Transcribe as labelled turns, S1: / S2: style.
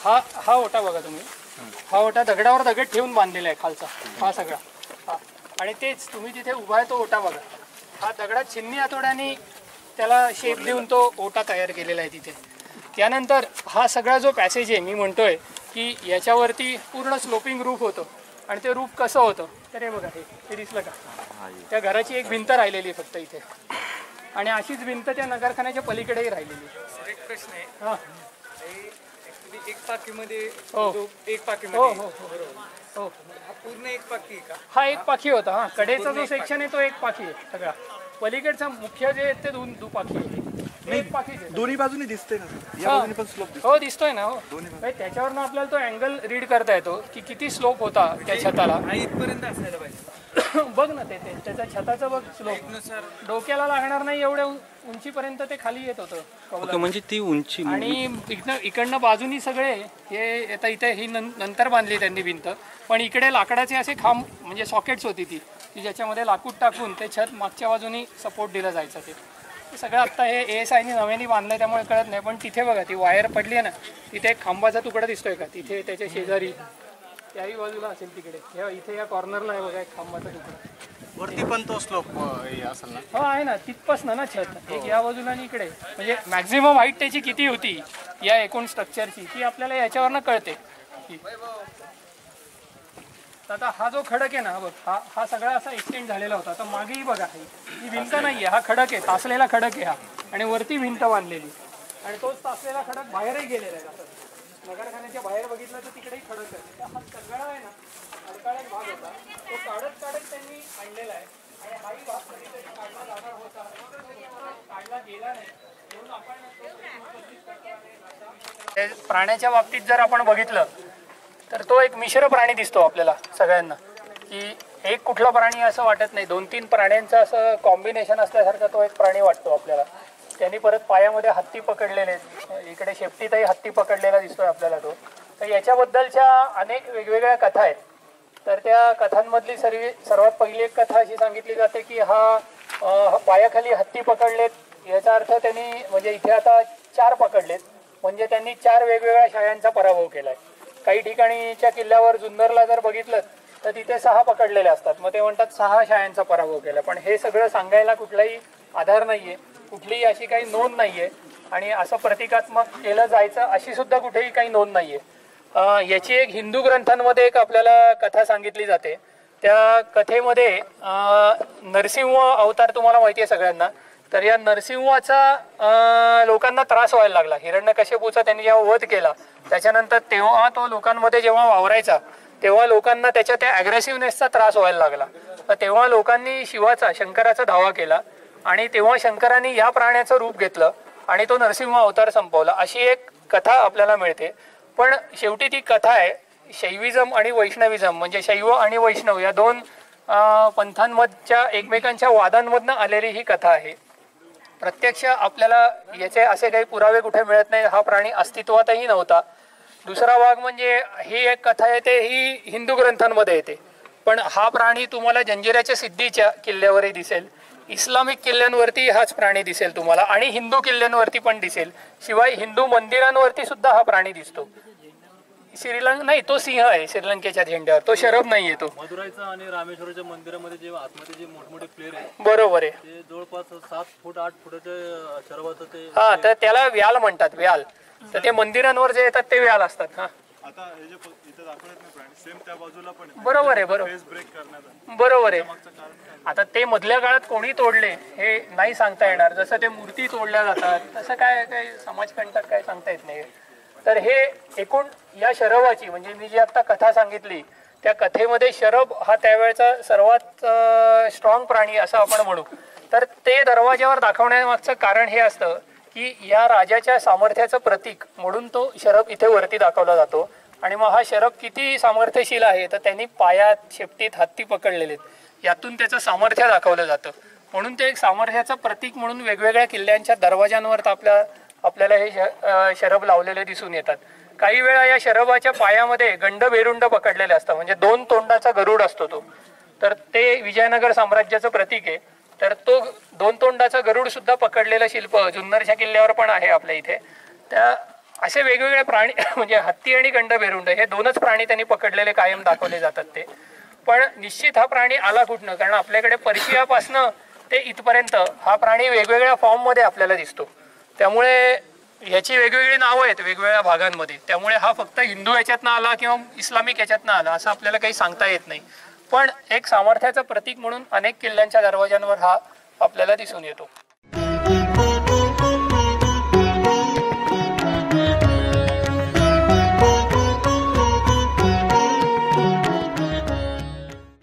S1: हा हा ओटा बघा तुम्ही, हा ओटा दगडावर दगड ठेवून बांधलेला आहे खालचा हा सगळा हा. आणि तेच तुम्ही जिथे उभा आहे तो ओटा बघा, हा दगडात छिन्नी हातोड्याने त्याला शेप देऊन तो ओटा तयार केलेला आहे तिथे. त्यानंतर हा सगळा जो पॅसेज आहे मी म्हणतोय की याच्यावरती पूर्ण स्लोपिंग रूफ होतं. आणि ते रूफ कसं होतं तर हे बघा, हे दिसलं का, त्या घराची एक भिंत राहिलेली आहे फक्त इथे. आणि अशीच भिंत त्या नगरखान्याच्या पलीकडेही राहिलेली.
S2: एक प्रश्न आहे,
S1: हां
S2: एक पाकीमध्ये एक
S1: हो
S2: पाकीमध्ये
S1: हो हो हो
S2: हा पूर्ण एक पाकी का?
S1: हा एक पाखी होता. हा कडेचा जो सेक्शन आहे तो एक पाखी आहे सगळा. पलीकडचा मुख्य जे आहे ते दोन दुपाखी आहे. एक पाखीच आहे.
S3: दोन्ही बाजूनी दिसते ना, या बाजूनी पण स्लोप दिसतो.
S1: हो दिसतोय ना. हो त्याच्यावरनं आपल्याला तो अँगल रीड करता येतो की किती स्लोप होता त्या छताला.
S2: इथपर्यंत असायला पाहिजे.
S1: बघ ना ते त्याच्या छताचं बघ स्लोप, डोक्याला लागणार नाही एवढ्या उंचीपर्यंत ते खाली येत होतं.
S3: म्हणजे ती उंची.
S1: आणि इकडनं बाजूनी सगळे हे आता इथे ही नंतर बांधली त्यांनी भिंत, पण इकडे लाकडाचे असे खांब म्हणजे सॉकेट्स होती ती ज्याच्यामध्ये लाकूड टाकून ते छत मागच्या बाजूनी सपोर्ट दिलं जायचं. ते सगळं आत्ता हे ASIने नव्याने बांधलं त्यामुळे कळत नाही. पण तिथे बघा ती वायर पडली आहे ना, तिथे एक खांबाचा तुकडा दिसतोय का तिथे, त्याच्या शेजारी त्याही बाजूला असेल तिकडे, इथे या कॉर्नरला आहे बघा एक खांबाचा तुकडा.
S3: वरती पण तो स्लोप असेल ना.
S1: हो आहे ना, तिथपासनं ना छत एक या बाजूला आणि इकडे. म्हणजे मॅक्झिमम हाईट त्याची किती होती या एकूण स्ट्रक्चरची ती आपल्याला याच्यावरनं कळते. आता हा जो खडक आहे ना बघ, हा सगळा असा एक्सटेंड झालेला होता. आता मागेही बघा, ही भिंत नाहीये, हा खडक आहे, तासलेला खडक आहे हा. आणि वरती भिंत बांधलेली आणि तोच तासलेला खडक बाहेरही गेलेला आहे. नगरखान्याच्या बाहेर बघितलं तर तिकडेही खडक आहे. तर हा सगळा आहे ना अडकाळ्यात भाग होता, तो काढत त्यांनी आणलेला आहे. आणि हाही भाग कधीतरी काढला जाणार होता, काढला गेला नाही म्हणून आपण प्राण्याच्या बाबतीत जर आपण बघितलं तर तो एक मिश्र प्राणी दिसतो आपल्याला सगळ्यांना, की एक कुठला प्राणी असं वाटत नाही, 2-3 प्राण्यांचं असं कॉम्बिनेशन असल्यासारखा तो एक प्राणी वाटतो आपल्याला. त्यांनी परत पायामध्ये हत्ती पकडलेले आहेत, इकडे शेपटीतही हत्ती पकडलेला दिसतोय आपल्याला तो. तर याच्याबद्दलच्या अनेक वेगवेगळ्या कथा आहेत. तर त्या कथांमधली सर्वात पहिली एक कथा अशी सांगितली जाते की हा पायाखाली हत्ती पकडलेत, याचा अर्थ त्यांनी म्हणजे इथे आता 4 पकडलेत म्हणजे त्यांनी 4 वेगवेगळ्या शायांचा पराभव केलाय. काही ठिकाणीच्या किल्ल्यावर जुन्नरला जर बघितलं तर तिथे 6 पकडलेले असतात, मग ते म्हणतात 6 शायांचा पराभव केला. पण हे सगळं सांगायला कुठलाही आधार नाहीये, कुठलीही अशी काही नोंद नाहीये आणि असं प्रतिकात्मक केलं जायचं अशी सुद्धा कुठेही काही नोंद नाहीये. याची एक हिंदू ग्रंथांमध्ये एक आपल्याला कथा सांगितली जाते. त्या कथेमध्ये नरसिंह अवतार तुम्हाला माहिती आहे सगळ्यांना. तर या नरसिंहाचा लोकांना त्रास व्हायला लागला. हिरण्यकश्यपूचा त्यांनी जेव्हा वध केला त्याच्यानंतर तेव्हा तो लोकांमध्ये जेव्हा वावरायचा तेव्हा लोकांना त्याच्या त्या ॲग्रेसिव्हनेसचा त्रास व्हायला लागला. तर तेव्हा लोकांनी शिवाचा शंकराचा धावा केला आणि तेव्हा शंकरांनी या प्राण्याचं रूप घेतलं आणि तो नरसिंह अवतार संपवला, अशी एक कथा आपल्याला मिळते. पण शेवटी ती कथा आहे शैविझम आणि वैष्णविझम म्हणजे शैव आणि वैष्णव या 2 पंथांमधच्या एकमेकांच्या वादांमधनं आलेली ही कथा आहे. प्रत्यक्ष आपल्याला याचे असे काही पुरावे कुठे मिळत नाही, हा प्राणी अस्तित्वातही नव्हता. दुसरा भाग म्हणजे ही एक कथा येते ही हिंदू ग्रंथांमध्ये येते, पण हा प्राणी तुम्हाला जंजिऱ्याच्या सिद्धीच्या किल्ल्यावरही दिसेल, इस्लामिक किल्ल्यांवरती हाच प्राणी दिसेल तुम्हाला आणि हिंदू किल्ल्यांवरती पण दिसेल. शिवाय हिंदू मंदिरांवरती सुद्धा हा प्राणी दिसतो. नाही, तो सिंह आहे श्रीलंकेच्या झेंड्यावर, तो शरभ नाही येतो.
S4: मदुराईचा आणि रामेश्वराच्या मंदिरामध्ये जे आतमध्ये जे मोठमोठे प्लेयर आहे
S1: बरोबर आहे,
S4: ते जवळपास 7 फूट 8 फुटाच्या शरभाचं ते.
S1: हा, तर त्याला व्याल म्हणतात, व्याल. तर ते मंदिरांवर जे येतात ते व्याल असतात. हा
S3: आता हे जे इथे दाखवत नाही प्राणी सेम त्या बाजूला पण
S1: बरोबर आहे, बरोबर आहे. आता ते मधल्या काळात कोणी तोडले हे नाही सांगता येणार. जसं ते मूर्ती तोडल्या जातात तसं काय समाजकंटक काय सांगता येत नाही. तर हे एकूण या शरभाची म्हणजे मी जी आता कथा सांगितली त्या कथेमध्ये शरभ हा त्यावेळेचा सर्वात स्ट्रॉंग प्राणी असं आपण म्हणू. तर ते दरवाज्यावर दाखवण्यामागचं कारण हे असतं की या राजाच्या सामर्थ्याचं प्रतीक म्हणून तो शरभ इथे वरती दाखवला जातो. आणि मग हा शरभ किती सामर्थ्यशील आहे तर त्यांनी पायात शेपटीत हत्ती पकडलेले आहेत, यातून त्याचं सामर्थ्य दाखवलं जातं. म्हणून ते एक सामर्थ्याचं प्रतीक म्हणून वेगवेगळ्या किल्ल्यांच्या दरवाज्यांवर आपल्याला हे शरभ लावलेले दिसून येतात. काही वेळा या शरभाच्या पायामध्ये गंड बेरुंड पकडलेले असतात म्हणजे 2 तोंडाचा गरुड असतो तो. तर ते विजयनगर साम्राज्याचं प्रतीक आहे. तर तो 2 तोंडाचा गरुड सुद्धा पकडलेलं शिल्प जुन्नरच्या किल्ल्यावर पण आहे आपल्या इथे. त्या असे वेगवेगळे प्राणी म्हणजे हत्ती आणि गंडभेरुंड हे दोनच प्राणी त्यांनी पकडलेले कायम दाखवले जातात ते. पण निश्चित हा प्राणी आला कुठनं, कारण आपल्याकडे पर्शियापासनं ते इथपर्यंत हा प्राणी वेगवेगळ्या फॉर्ममध्ये आपल्याला दिसतो. त्यामुळे ह्याची वेगवेगळी नावं आहेत वेगवेगळ्या भागांमध्ये. त्यामुळे हा फक्त हिंदू याच्यातनं आला किंवा इस्लामिक याच्यातनं आला असं आपल्याला काही सांगता येत नाही. पण एक सामर्थ्याचं प्रतीक म्हणून अनेक किल्ल्यांच्या दरवाज्यांवर हा आपल्याला दिसून येतो.